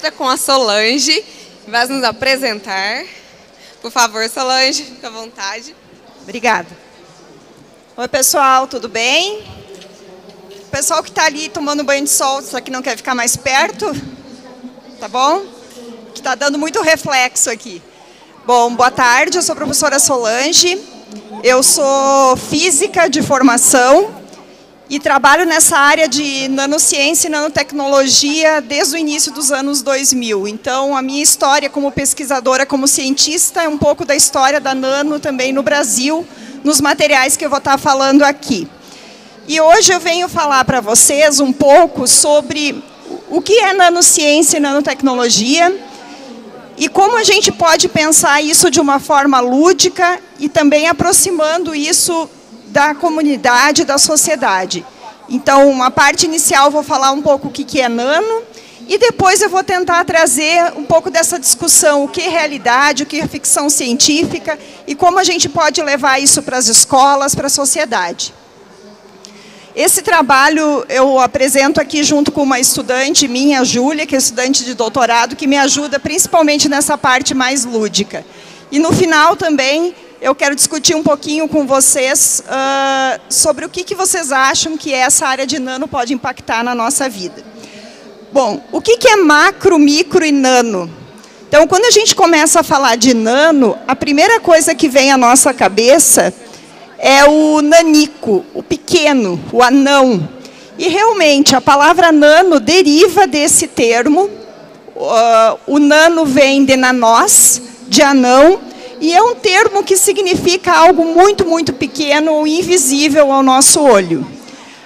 palestra com a Solange, que vai nos apresentar. Por favor, Solange, fique à vontade. Obrigada. Oi, pessoal, tudo bem? O pessoal que está ali tomando banho de sol, só que não quer ficar mais perto, tá bom? Que está dando muito reflexo aqui. Bom, boa tarde, eu sou a professora Solange, eu sou física de formação e trabalho nessa área de nanociência e nanotecnologia desde o início dos anos 2000. Então, a minha história como pesquisadora, como cientista, é um pouco da história da nano também no Brasil, nos materiais que eu vou estar falando aqui. E hoje eu venho falar para vocês um pouco sobre o que é nanociência e nanotecnologia e como a gente pode pensar isso de uma forma lúdica e também aproximando isso da comunidade, da sociedade. Então, uma parte inicial eu vou falar um pouco o que é nano e depois eu vou tentar trazer um pouco dessa discussão, o que é realidade, o que é ficção científica e como a gente pode levar isso para as escolas, para a sociedade. Esse trabalho eu apresento aqui junto com uma estudante minha, a Júlia, que é estudante de doutorado, que me ajuda principalmente nessa parte mais lúdica. E no final também eu quero discutir um pouquinho com vocês sobre o que vocês acham que essa área de nano pode impactar na nossa vida. Bom, o que é macro, micro e nano? Então, quando a gente começa a falar de nano, a primeira coisa que vem à nossa cabeça é o nanico, o pequeno, o anão. E realmente, a palavra nano deriva desse termo. O nano vem de nanós, de anão, e é um termo que significa algo muito, muito pequeno ou invisível ao nosso olho.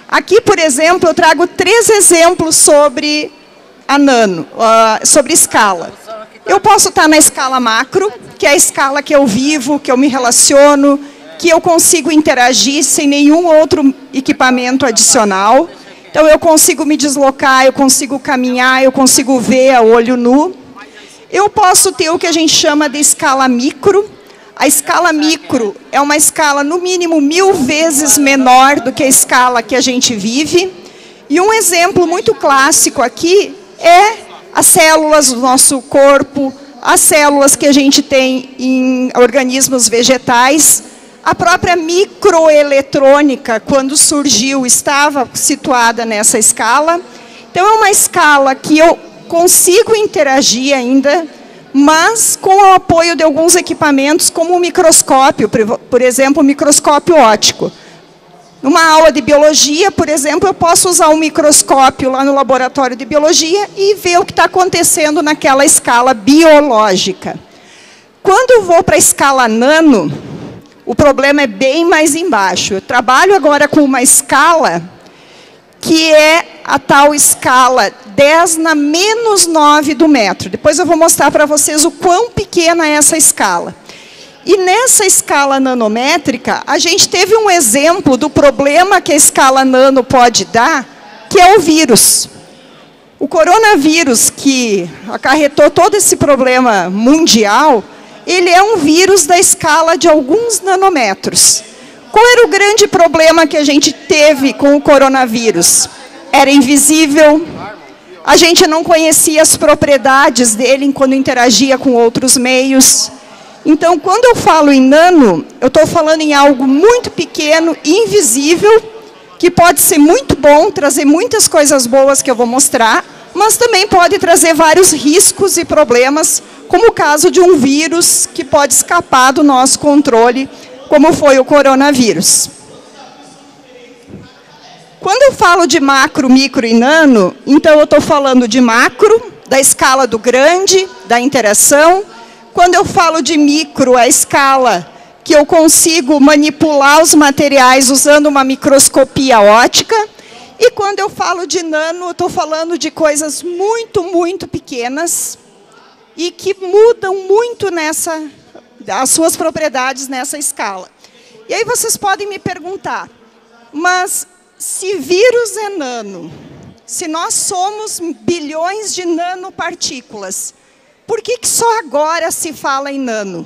Aqui, por exemplo, eu trago 3 exemplos sobre a nano, sobre escala. Eu posso estar na escala macro, que é a escala que eu vivo, que eu me relaciono, que eu consigo interagir sem nenhum outro equipamento adicional. Então, eu consigo me deslocar, eu consigo caminhar, eu consigo ver a olho nu. Eu posso ter o que a gente chama de escala micro. A escala micro é uma escala, no mínimo, 1000 vezes menor do que a escala que a gente vive. E um exemplo muito clássico aqui é as células do nosso corpo, as células que a gente tem em organismos vegetais. A própria microeletrônica, quando surgiu, estava situada nessa escala. Então, é uma escala que eu consigo interagir ainda, mas com o apoio de alguns equipamentos, como o microscópio, por exemplo, o microscópio óptico. Numa aula de biologia, por exemplo, eu posso usar um microscópio lá no laboratório de biologia e ver o que está acontecendo naquela escala biológica. Quando eu vou para a escala nano, o problema é bem mais embaixo. Eu trabalho agora com uma escala que é a tal escala 10 na menos 9 do metro. Depois eu vou mostrar para vocês o quão pequena é essa escala. E nessa escala nanométrica, a gente teve um exemplo do problema que a escala nano pode dar, que é o vírus. O coronavírus, que acarretou todo esse problema mundial, ele é um vírus da escala de alguns nanômetros. Qual era o grande problema que a gente teve com o coronavírus? Era invisível, a gente não conhecia as propriedades dele quando interagia com outros meios. Então, quando eu falo em nano, eu estou falando em algo muito pequeno, invisível, que pode ser muito bom, trazer muitas coisas boas que eu vou mostrar, mas também pode trazer vários riscos e problemas, como o caso de um vírus que pode escapar do nosso controle, como foi o coronavírus. Quando eu falo de macro, micro e nano, então eu estou falando de macro, da escala do grande, da interação. Quando eu falo de micro, a escala que eu consigo manipular os materiais usando uma microscopia óptica. E quando eu falo de nano, eu estou falando de coisas muito, muito pequenas e que mudam muito as suas propriedades nessa escala. E aí vocês podem me perguntar, mas se vírus é nano, se nós somos bilhões de nanopartículas, por que só agora se fala em nano?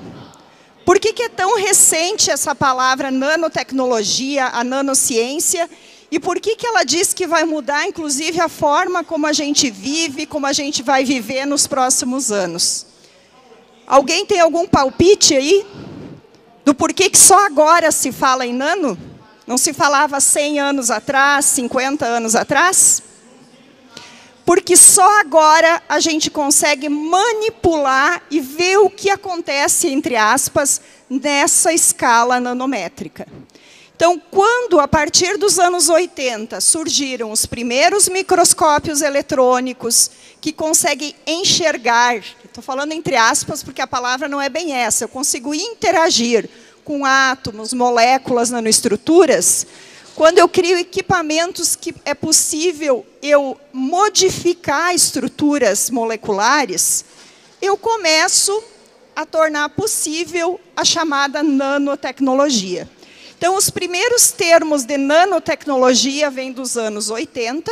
Por que é tão recente essa palavra nanotecnologia, a nanociência, E por que ela diz que vai mudar, inclusive, a forma como a gente vive, como a gente vai viver nos próximos anos? Alguém tem algum palpite aí? Do porquê que só agora se fala em nano? Não se falava 100 anos atrás, 50 anos atrás? Porque só agora a gente consegue manipular e ver o que acontece, entre aspas, nessa escala nanométrica. Então, quando, a partir dos anos 80, surgiram os primeiros microscópios eletrônicos que conseguem enxergar, estou falando entre aspas porque a palavra não é bem essa, eu consigo interagir com átomos, moléculas, nanoestruturas, quando eu crio equipamentos que é possível eu modificar estruturas moleculares, eu começo a tornar possível a chamada nanotecnologia. Então, os primeiros termos de nanotecnologia vêm dos anos 80,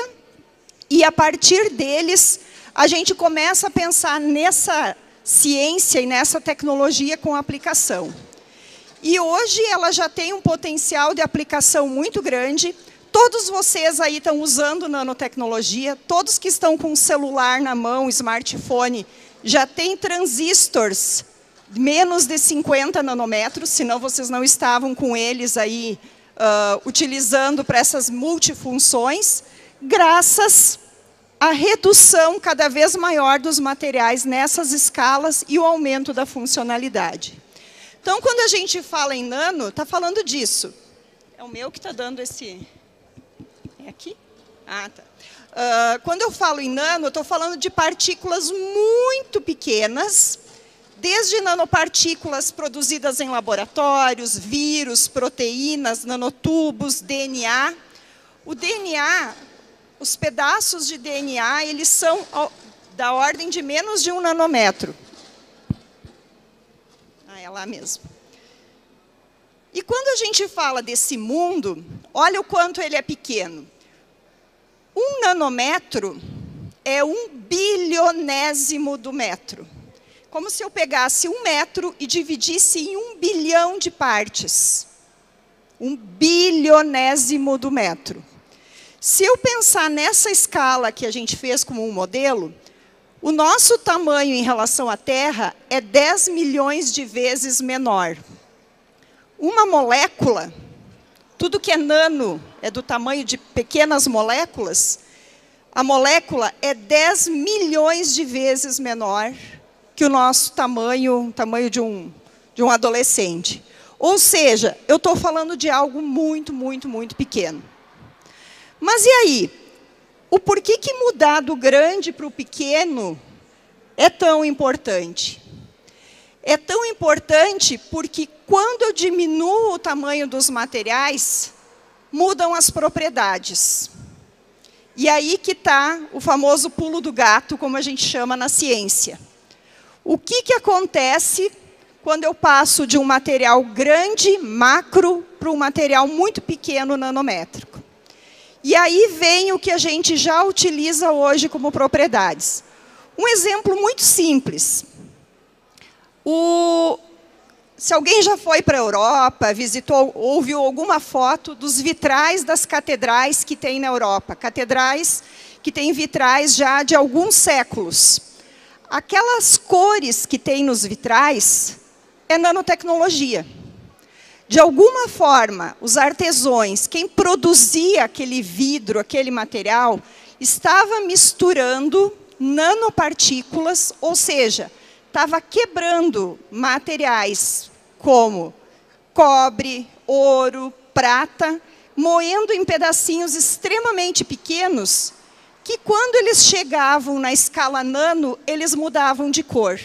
e a partir deles, a gente começa a pensar nessa ciência e nessa tecnologia com aplicação. E hoje ela já tem um potencial de aplicação muito grande. Todos vocês aí estão usando nanotecnologia, todos que estão com celular na mão, smartphone, já tem transistores menos de 50 nanômetros, senão vocês não estavam com eles aí utilizando para essas multifunções, graças à redução cada vez maior dos materiais nessas escalas e o aumento da funcionalidade. Então, quando a gente fala em nano, está falando disso. É o meu que está dando esse... É aqui? Ah, tá. Quando eu falo em nano, eu estou falando de partículas muito pequenas, desde nanopartículas produzidas em laboratórios, vírus, proteínas, nanotubos, DNA. O DNA, os pedaços de DNA, eles são da ordem de menos de 1 nanômetro. Ah, é lá mesmo. E quando a gente fala desse mundo, olha o quanto ele é pequeno. 1 nanômetro é 1 bilionésimo do metro. Como se eu pegasse 1 metro e dividisse em 1 bilhão de partes. 1 bilionésimo do metro. Se eu pensar nessa escala que a gente fez como um modelo, o nosso tamanho em relação à Terra é 10 milhões de vezes menor. Uma molécula, tudo que é nano é do tamanho de pequenas moléculas, a molécula é 10 milhões de vezes menor que o nosso tamanho, de um adolescente. Ou seja, eu estou falando de algo muito, muito, muito pequeno. Mas e aí? O porquê que mudar do grande para o pequeno é tão importante? É tão importante porque quando eu diminuo o tamanho dos materiais, mudam as propriedades. E aí que está o famoso pulo do gato, como a gente chama na ciência. O que acontece quando eu passo de um material grande, macro, para um material muito pequeno, nanométrico? E aí vem o que a gente já utiliza hoje como propriedades. Um exemplo muito simples. Se alguém já foi para a Europa, visitou ou viu alguma foto dos vitrais das catedrais que tem na Europa, catedrais que têm vitrais já de alguns séculos. Aquelas cores que tem nos vitrais é nanotecnologia. De alguma forma, os artesãos, quem produzia aquele vidro, aquele material, estava misturando nanopartículas, ou seja, estava quebrando materiais como cobre, ouro, prata, moendo em pedacinhos extremamente pequenos, que quando eles chegavam na escala nano, eles mudavam de cor.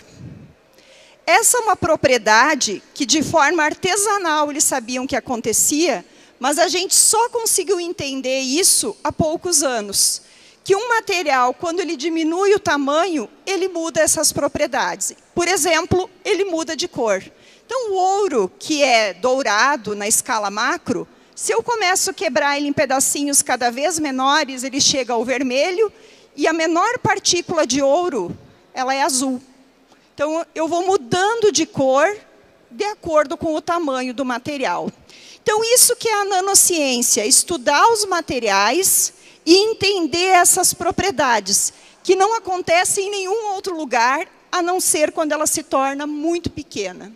Essa é uma propriedade que, de forma artesanal, eles sabiam que acontecia, mas a gente só conseguiu entender isso há poucos anos. Que um material, quando ele diminui o tamanho, ele muda essas propriedades. Por exemplo, ele muda de cor. Então, o ouro, que é dourado na escala macro, se eu começo a quebrar ele em pedacinhos cada vez menores, ele chega ao vermelho, e a menor partícula de ouro, ela é azul. Então, eu vou mudando de cor de acordo com o tamanho do material. Então, isso que é a nanociência, estudar os materiais e entender essas propriedades, que não acontecem em nenhum outro lugar, a não ser quando ela se torna muito pequena.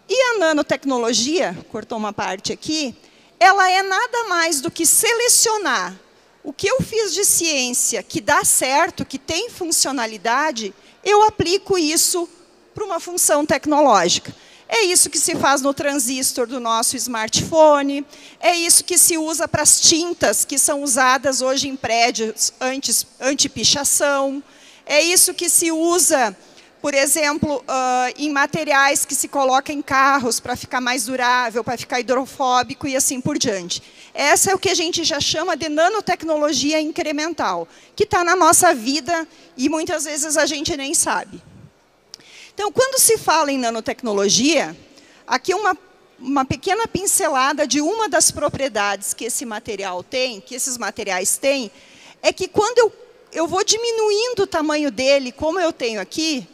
E a nanotecnologia, cortou uma parte aqui, ela é nada mais do que selecionar o que eu fiz de ciência que dá certo, que tem funcionalidade, eu aplico isso para uma função tecnológica. É isso que se faz no transistor do nosso smartphone, é isso que se usa para as tintas que são usadas hoje em prédios anti-pichação, é isso que se usa, por exemplo, em materiais que se coloca em carros para ficar mais durável, para ficar hidrofóbico e assim por diante. Essa é o que a gente já chama de nanotecnologia incremental, que está na nossa vida e muitas vezes a gente nem sabe. Então, quando se fala em nanotecnologia, aqui uma pequena pincelada de uma das propriedades que esse material tem, que esses materiais têm, é que quando eu vou diminuindo o tamanho dele, como eu tenho aqui,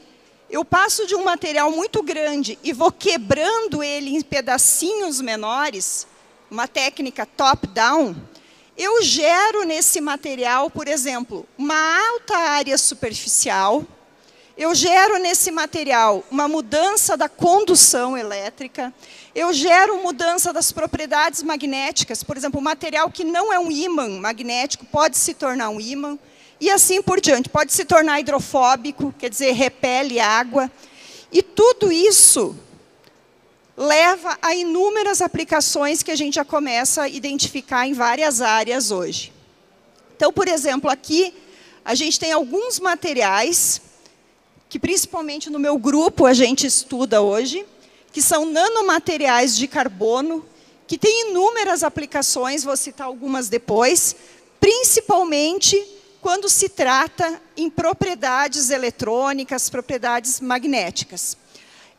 eu passo de um material muito grande e vou quebrando ele em pedacinhos menores, uma técnica top-down, eu gero nesse material, por exemplo, uma alta área superficial, eu gero nesse material uma mudança da condução elétrica, eu gero mudança das propriedades magnéticas, por exemplo, um material que não é um ímã magnético pode se tornar um ímã, e assim por diante, pode se tornar hidrofóbico, quer dizer, repele água, e tudo isso leva a inúmeras aplicações que a gente já começa a identificar em várias áreas hoje. Então, por exemplo, aqui a gente tem alguns materiais que principalmente no meu grupo a gente estuda hoje, que são nanomateriais de carbono, que têm inúmeras aplicações, vou citar algumas depois, principalmente quando se trata em propriedades eletrônicas, propriedades magnéticas.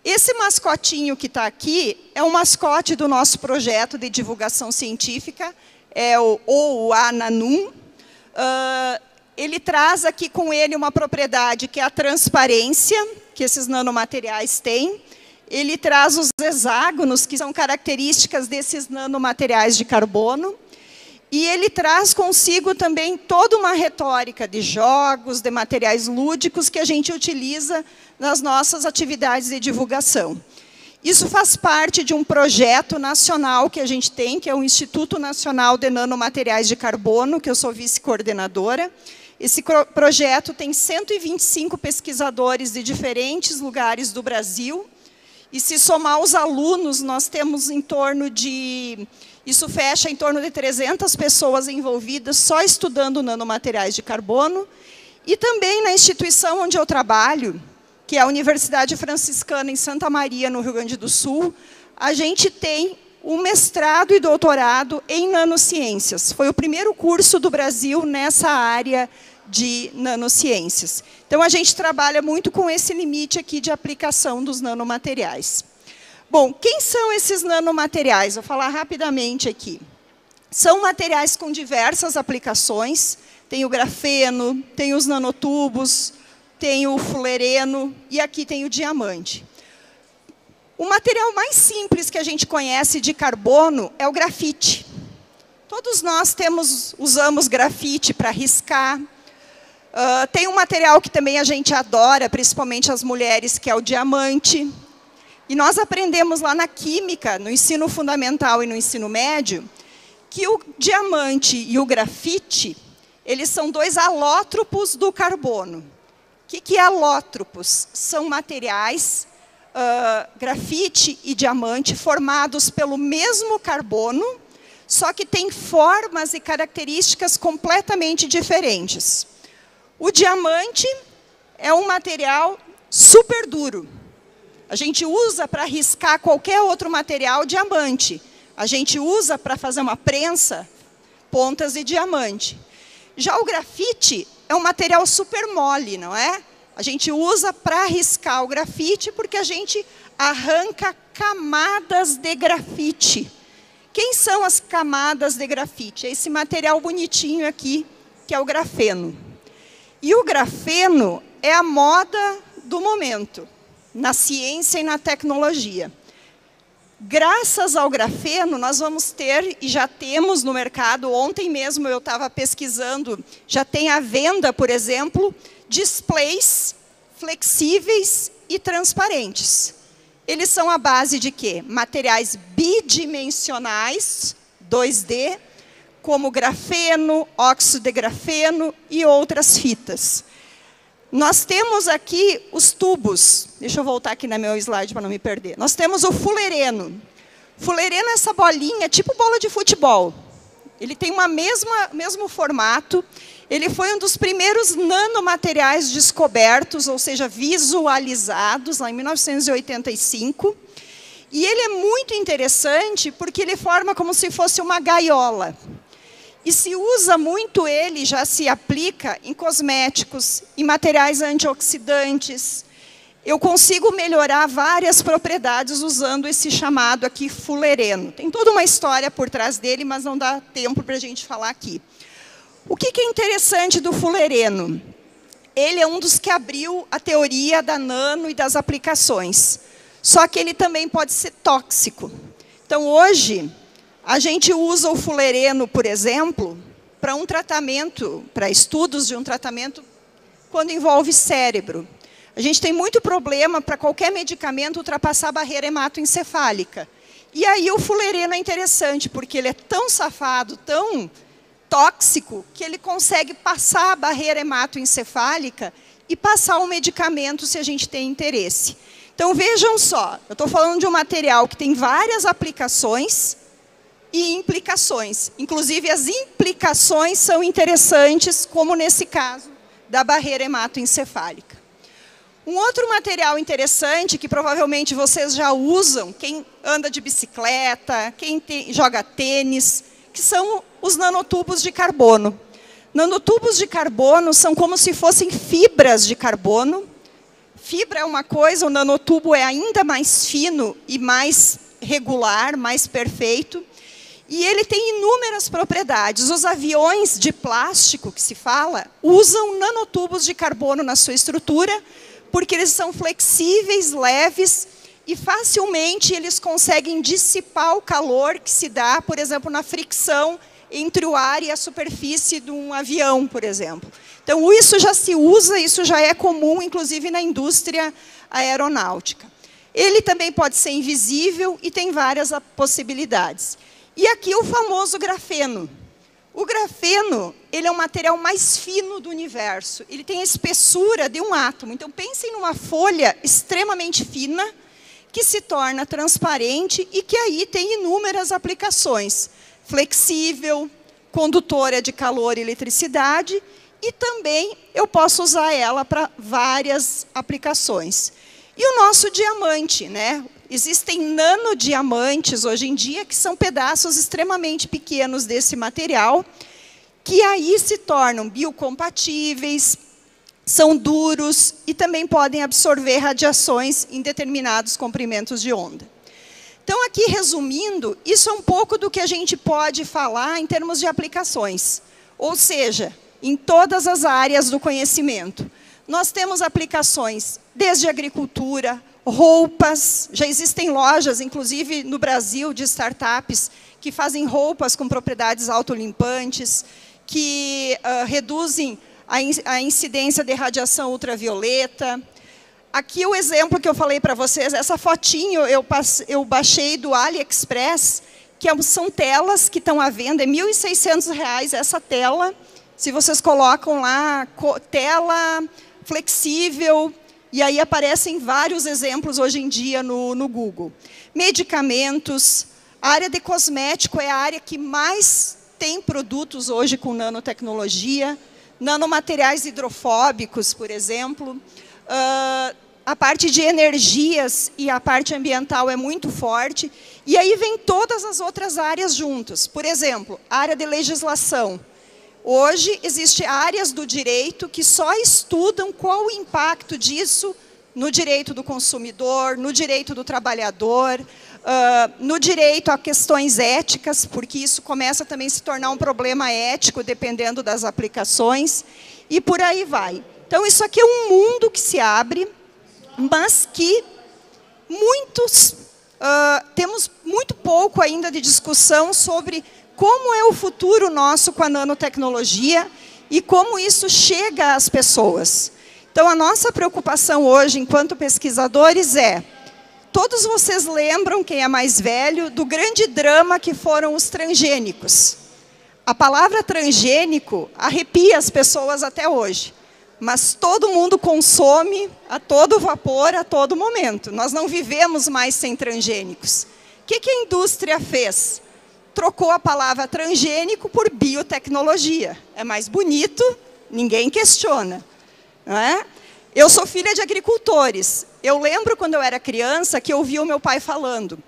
Esse mascotinho que está aqui é um mascote do nosso projeto de divulgação científica, é o ANANUM. Ele traz aqui com ele uma propriedade que é a transparência, que esses nanomateriais têm. Ele traz os hexágonos, que são características desses nanomateriais de carbono. E ele traz consigo também toda uma retórica de jogos, de materiais lúdicos que a gente utiliza nas nossas atividades de divulgação. Isso faz parte de um projeto nacional que a gente tem, que é o Instituto Nacional de Nanomateriais de Carbono, que eu sou vice-coordenadora. Esse projeto tem 125 pesquisadores de diferentes lugares do Brasil. E se somar os alunos, nós temos em torno de... Isso fecha em torno de 300 pessoas envolvidas só estudando nanomateriais de carbono. E também na instituição onde eu trabalho, que é a Universidade Franciscana em Santa Maria, no Rio Grande do Sul, a gente tem um mestrado e doutorado em nanociências. Foi o primeiro curso do Brasil nessa área de nanociências. Então, a gente trabalha muito com esse limite aqui de aplicação dos nanomateriais. Bom, quem são esses nanomateriais? Vou falar rapidamente aqui. São materiais com diversas aplicações. Tem o grafeno, tem os nanotubos, tem o fulereno e aqui tem o diamante. O material mais simples que a gente conhece de carbono é o grafite. Todos nós usamos grafite para riscar. Tem um material que também a gente adora, principalmente as mulheres, que é o diamante. E nós aprendemos lá na química, no ensino fundamental e no ensino médio, que o diamante e o grafite, eles são dois alótropos do carbono. O que é alótropos? São materiais, grafite e diamante, formados pelo mesmo carbono, só que têm formas e características completamente diferentes. O diamante é um material super duro. A gente usa para riscar qualquer outro material diamante. A gente usa para fazer uma prensa, pontas de diamante. Já o grafite é um material super mole, não é? A gente usa para riscar o grafite porque a gente arranca camadas de grafite. Quem são as camadas de grafite? É esse material bonitinho aqui, que é o grafeno. E o grafeno é a moda do momento, na ciência e na tecnologia. Graças ao grafeno, nós vamos ter, e já temos no mercado, ontem mesmo eu estava pesquisando, já tem à venda, por exemplo, displays flexíveis e transparentes. Eles são à base de quê? Materiais bidimensionais, 2D, como grafeno, óxido de grafeno e outras fitas. Nós temos aqui os tubos. Deixa eu voltar aqui no meu slide para não me perder. Nós temos o fulereno. Fulereno é essa bolinha, tipo bola de futebol. Ele tem o mesmo formato. Ele foi um dos primeiros nanomateriais descobertos, ou seja, visualizados, lá em 1985. E ele é muito interessante porque ele forma como se fosse uma gaiola. E se usa muito ele, já se aplica em cosméticos, em materiais antioxidantes. Eu consigo melhorar várias propriedades usando esse chamado aqui fulereno. Tem toda uma história por trás dele, mas não dá tempo para a gente falar aqui. O que é interessante do fulereno? Ele é um dos que abriu a teoria da nano e das aplicações. Só que ele também pode ser tóxico. Então, hoje, a gente usa o fulereno, por exemplo, para um tratamento, para estudos de um tratamento quando envolve cérebro. A gente tem muito problema para qualquer medicamento ultrapassar a barreira hematoencefálica. E aí o fulereno é interessante, porque ele é tão safado, tão tóxico, que ele consegue passar a barreira hematoencefálica e passar o medicamento se a gente tem interesse. Então, vejam só, eu estou falando de um material que tem várias aplicações e implicações. Inclusive, as implicações são interessantes, como nesse caso da barreira hematoencefálica. Um outro material interessante, que provavelmente vocês já usam, quem anda de bicicleta, quem joga tênis, que são os nanotubos de carbono. Nanotubos de carbono são como se fossem fibras de carbono. Fibra é uma coisa, o nanotubo é ainda mais fino e mais regular, mais perfeito. E ele tem inúmeras propriedades. Os aviões de plástico, que se fala, usam nanotubos de carbono na sua estrutura, porque eles são flexíveis, leves, e facilmente eles conseguem dissipar o calor que se dá, por exemplo, na fricção entre o ar e a superfície de um avião, por exemplo. Então, isso já se usa, isso já é comum, inclusive na indústria aeronáutica. Ele também pode ser invisível e tem várias possibilidades. E aqui o famoso grafeno. O grafeno, ele é o material mais fino do universo. Ele tem a espessura de um átomo. Então, pensem numa folha extremamente fina, que se torna transparente e que aí tem inúmeras aplicações. Flexível, condutora de calor e eletricidade, e também eu posso usar ela para várias aplicações. E o nosso diamante, né? Existem nanodiamantes hoje em dia, que são pedaços extremamente pequenos desse material, que aí se tornam biocompatíveis, são duros e também podem absorver radiações em determinados comprimentos de onda. Então, aqui, resumindo, isso é um pouco do que a gente pode falar em termos de aplicações. Ou seja, em todas as áreas do conhecimento. Nós temos aplicações desde agricultura, roupas, já existem lojas, inclusive no Brasil, de startups, que fazem roupas com propriedades autolimpantes, que reduzem a incidência de radiação ultravioleta. Aqui o exemplo que eu falei para vocês, essa fotinho eu baixei do AliExpress, que são telas que estão à venda, é R$ 1.600 essa tela. Se vocês colocam lá, tela flexível, e aí aparecem vários exemplos hoje em dia no Google. Medicamentos, a área de cosmético é a área que mais tem produtos hoje com nanotecnologia, nanomateriais hidrofóbicos, por exemplo. A parte de energias e a parte ambiental é muito forte. E aí vem todas as outras áreas juntas. Por exemplo, a área de legislação. Hoje, existem áreas do direito que só estudam qual o impacto disso no direito do consumidor, no direito do trabalhador, no direito a questões éticas, porque isso começa também a se tornar um problema ético, dependendo das aplicações, e por aí vai. Então, isso aqui é um mundo que se abre, mas que muitos temos muito pouco ainda de discussão sobre como é o futuro nosso com a nanotecnologia e como isso chega às pessoas. Então, a nossa preocupação hoje, enquanto pesquisadores, todos vocês lembram, quem é mais velho, do grande drama que foram os transgênicos. A palavra transgênico arrepia as pessoas até hoje, mas todo mundo consome a todo vapor, a todo momento. Nós não vivemos mais sem transgênicos. O que a indústria fez? Trocou a palavra transgênico por biotecnologia. É mais bonito, ninguém questiona. Não é? Eu sou filha de agricultores. Eu lembro, quando eu era criança, que eu ouvia o meu pai falando: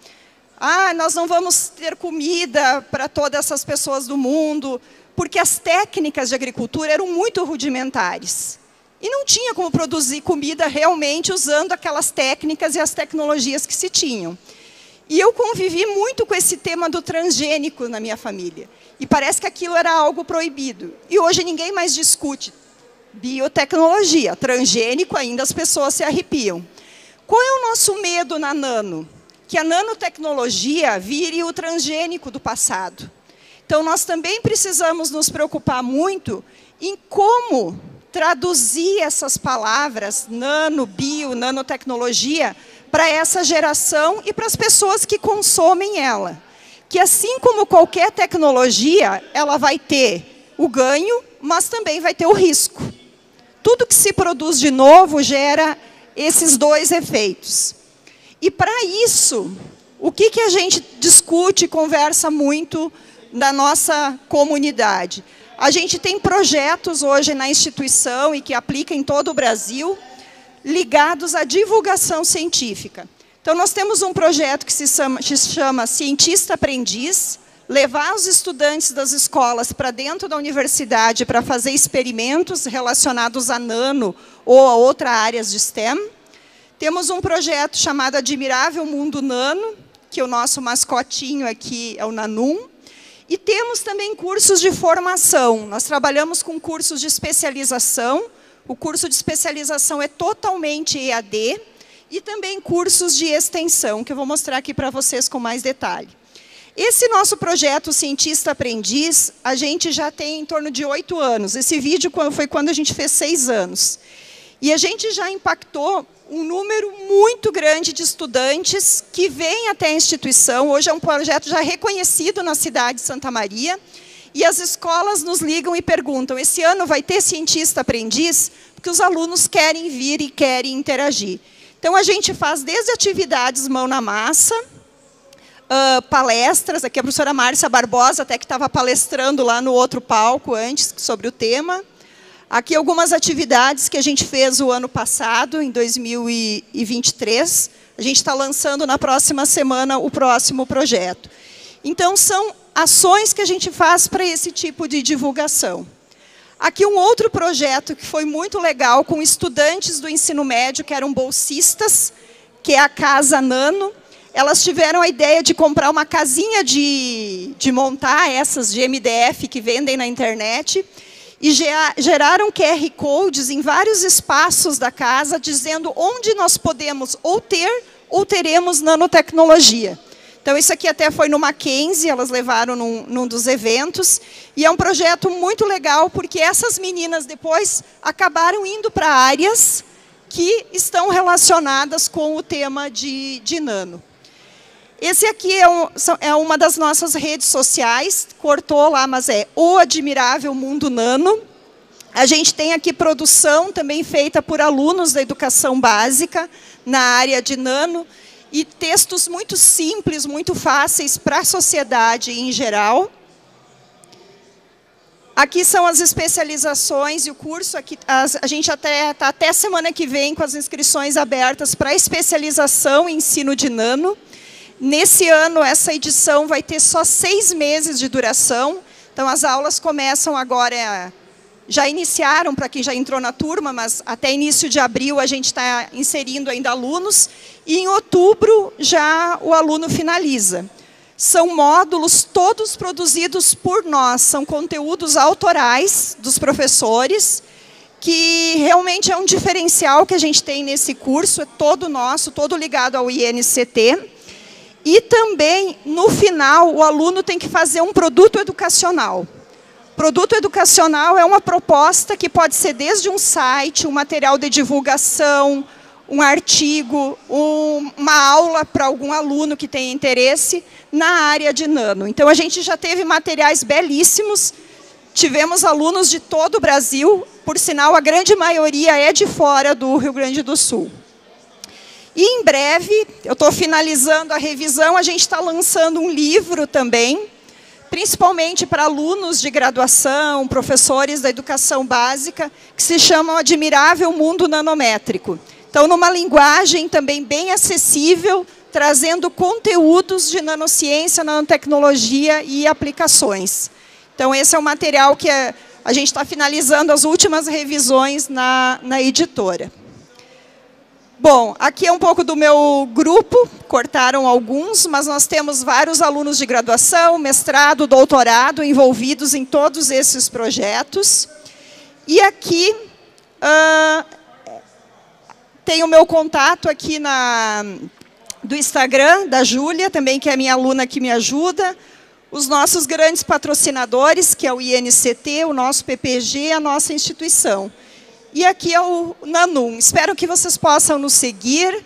nós não vamos ter comida para todas essas pessoas do mundo, porque as técnicas de agricultura eram muito rudimentares. E não tinha como produzir comida realmente usando aquelas técnicas e as tecnologias que se tinham. E eu convivi muito com esse tema do transgênico na minha família. E parece que aquilo era algo proibido. E hoje ninguém mais discute biotecnologia. Transgênico, ainda as pessoas se arrepiam. Qual é o nosso medo na nano? Que a nanotecnologia vire o transgênico do passado. Então, nós também precisamos nos preocupar muito em como traduzir essas palavras, nano, bio, nanotecnologia, para essa geração e para as pessoas que consomem ela. Que, assim como qualquer tecnologia, ela vai ter o ganho, mas também vai ter o risco. Tudo que se produz de novo gera esses dois efeitos. E, para isso, o que a gente discute e conversa muito na nossa comunidade? A gente tem projetos hoje na instituição e que aplica em todo o Brasil, ligados à divulgação científica. Então, nós temos um projeto que se chama Cientista Aprendiz, levar os estudantes das escolas para dentro da universidade para fazer experimentos relacionados a nano ou a outras áreas de STEM. Temos um projeto chamado Admirável Mundo Nano, que o nosso mascotinho aqui é o Nanum. E temos também cursos de formação. Nós trabalhamos com cursos de especialização. O curso de especialização é totalmente EAD. E também cursos de extensão, que eu vou mostrar aqui para vocês com mais detalhe. Esse nosso projeto Cientista Aprendiz, a gente já tem em torno de 8 anos. Esse vídeo foi quando a gente fez 6 anos. E a gente já impactou um número muito grande de estudantes que vêm até a instituição. Hoje é um projeto já reconhecido na cidade de Santa Maria. E as escolas nos ligam e perguntam: esse ano vai ter cientista aprendiz? Porque os alunos querem vir e querem interagir. Então, a gente faz desde atividades mão na massa, palestras. Aqui a professora Márcia Barbosa, até que estava palestrando lá no outro palco antes sobre o tema. Aqui algumas atividades que a gente fez o ano passado, em 2023. A gente está lançando na próxima semana o próximo projeto. Então, são ações que a gente faz para esse tipo de divulgação. Aqui um outro projeto que foi muito legal, com estudantes do ensino médio, que eram bolsistas, que é a Casa Nano. Elas tiveram a ideia de comprar uma casinha de montar, essas de MDF que vendem na internet, e geraram QR Codes em vários espaços da casa, dizendo onde nós podemos ou ter ou teremos nanotecnologia. Então, isso aqui até foi no Mackenzie, elas levaram num dos eventos, e é um projeto muito legal, porque essas meninas depois acabaram indo para áreas que estão relacionadas com o tema de nano. Esse aqui é uma das nossas redes sociais, cortou lá, mas é o Admirável Mundo Nano. A gente tem aqui produção também feita por alunos da educação básica na área de nano, e textos muito simples, muito fáceis para a sociedade em geral. Aqui são as especializações e o curso. Aqui, a gente está até semana que vem com as inscrições abertas para a especialização em ensino de nano. Nesse ano, essa edição vai ter só 6 meses de duração. Então, as aulas começam agora, já iniciaram para quem já entrou na turma, mas até início de abril a gente está inserindo ainda alunos. E em outubro já o aluno finaliza. São módulos todos produzidos por nós, são conteúdos autorais dos professores, que realmente é um diferencial que a gente tem nesse curso, é todo nosso, todo ligado ao INCT. E também, no final, o aluno tem que fazer um produto educacional. Produto educacional é uma proposta que pode ser desde um site, um material de divulgação, um artigo, uma aula para algum aluno que tenha interesse na área de nano. Então, a gente já teve materiais belíssimos, tivemos alunos de todo o Brasil, por sinal, a grande maioria é de fora do Rio Grande do Sul. E, em breve, eu estou finalizando a revisão, a gente está lançando um livro também, principalmente para alunos de graduação, professores da educação básica, que se chama O Admirável Mundo Nanométrico. Então, numa linguagem também bem acessível, trazendo conteúdos de nanociência, nanotecnologia e aplicações. Então, esse é o material que a gente está finalizando as últimas revisões na editora. Bom, aqui é um pouco do meu grupo, cortaram alguns, mas nós temos vários alunos de graduação, mestrado, doutorado, envolvidos em todos esses projetos. E aqui tem o meu contato aqui do Instagram, da Júlia, também, que é minha aluna que me ajuda. Os nossos grandes patrocinadores, que é o INCT, o nosso PPG, a nossa instituição. E aqui é o Nanum. Espero que vocês possam nos seguir.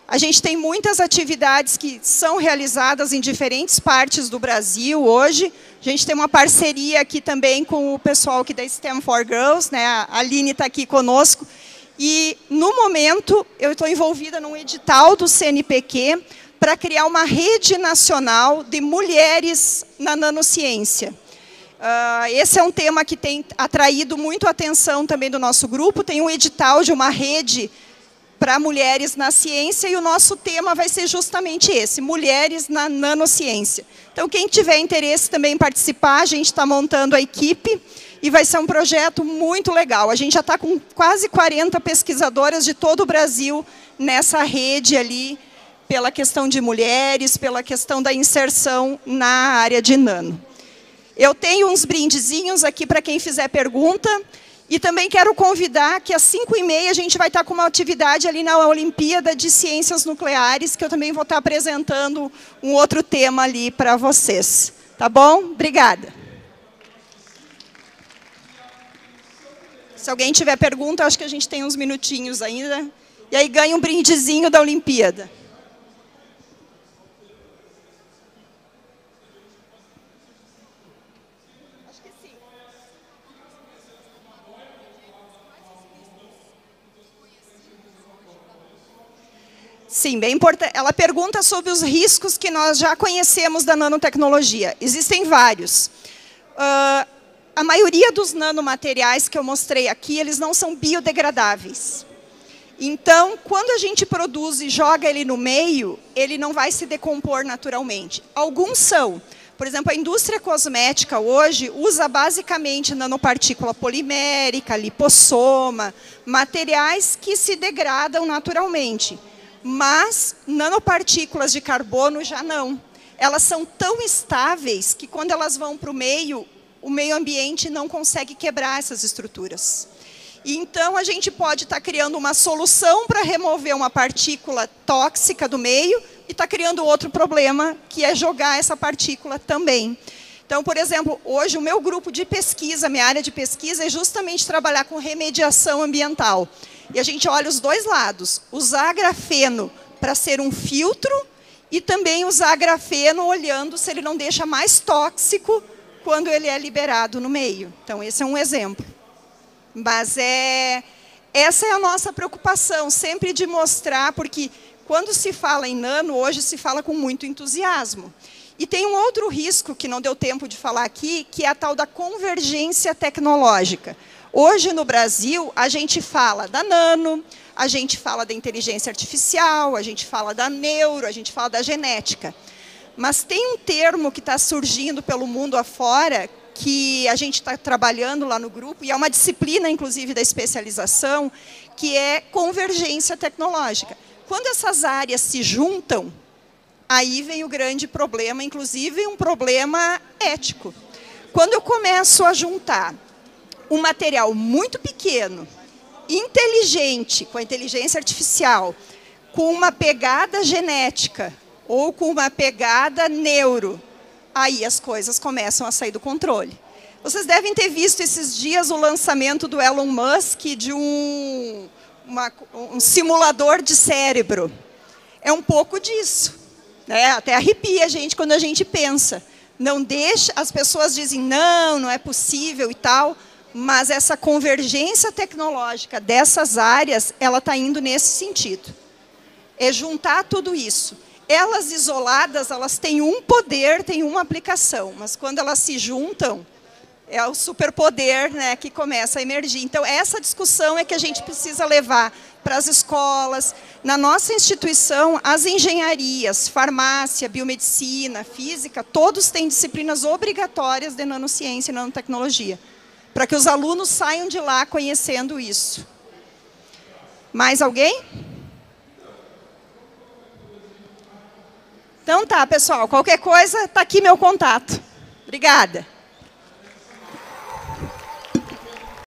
A gente tem muitas atividades que são realizadas em diferentes partes do Brasil hoje. A gente tem uma parceria aqui também com o pessoal aqui da STEM for Girls, né? A Aline está aqui conosco. E, no momento, eu estou envolvida num edital do CNPq para criar uma rede nacional de mulheres na nanociência. Esse é um tema que tem atraído muito a atenção também do nosso grupo. Tem um edital de uma rede para mulheres na ciência e o nosso tema vai ser justamente esse, mulheres na nanociência. Então, quem tiver interesse também em participar, a gente está montando a equipe e vai ser um projeto muito legal. A gente já está com quase 40 pesquisadoras de todo o Brasil nessa rede ali, pela questão de mulheres, pela questão da inserção na área de nano. Eu tenho uns brindezinhos aqui para quem fizer pergunta. E também quero convidar que às 5h30 a gente vai estar com uma atividade ali na Olimpíada de Ciências Nucleares, que eu também vou estar apresentando um outro tema ali para vocês. Tá bom? Obrigada. Se alguém tiver pergunta, acho que a gente tem uns minutinhos ainda. E aí ganha um brindezinho da Olimpíada. Sim, bem importante. Ela pergunta sobre os riscos que nós já conhecemos da nanotecnologia. Existem vários. A maioria dos nanomateriais que eu mostrei aqui, eles não são biodegradáveis. Então, quando a gente produz e joga ele no meio, ele não vai se decompor naturalmente. Alguns são. Por exemplo, a indústria cosmética hoje usa basicamente nanopartícula polimérica, lipossoma, materiais que se degradam naturalmente. Mas nanopartículas de carbono já não. Elas são tão estáveis que quando elas vão para o meio ambiente não consegue quebrar essas estruturas. E então a gente pode estar criando uma solução para remover uma partícula tóxica do meio e está criando outro problema, que é jogar essa partícula também. Então, por exemplo, hoje o meu grupo de pesquisa, minha área de pesquisa é justamente trabalhar com remediação ambiental. E a gente olha os dois lados, usar grafeno para ser um filtro e também usar grafeno olhando se ele não deixa mais tóxico quando ele é liberado no meio. Então, esse é um exemplo. Mas essa é a nossa preocupação, sempre de mostrar, porque quando se fala em nano, hoje se fala com muito entusiasmo. E tem um outro risco que não deu tempo de falar aqui, que é a tal da convergência tecnológica. Hoje, no Brasil, a gente fala da nano, a gente fala da inteligência artificial, a gente fala da neuro, a gente fala da genética. Mas tem um termo que está surgindo pelo mundo afora, que a gente está trabalhando lá no grupo, e é uma disciplina, inclusive, da especialização, que é convergência tecnológica. Quando essas áreas se juntam, aí vem o grande problema, inclusive um problema ético. Quando eu começo a juntar um material muito pequeno, inteligente, com a inteligência artificial, com uma pegada genética, ou com uma pegada neuro. Aí as coisas começam a sair do controle. Vocês devem ter visto esses dias o lançamento do Elon Musk de um simulador de cérebro. É um pouco disso, né? Até arrepia a gente quando a gente pensa. Não deixa, as pessoas dizem, não é possível e tal, mas essa convergência tecnológica dessas áreas, ela está indo nesse sentido. É juntar tudo isso. Elas isoladas, elas têm um poder, têm uma aplicação, mas quando elas se juntam, é o superpoder, né, que começa a emergir. Então, essa discussão é que a gente precisa levar para as escolas. Na nossa instituição, as engenharias, farmácia, biomedicina, física, todos têm disciplinas obrigatórias de nanociência e nanotecnologia, para que os alunos saiam de lá conhecendo isso. Mais alguém? Então tá, pessoal, qualquer coisa, está aqui meu contato. Obrigada.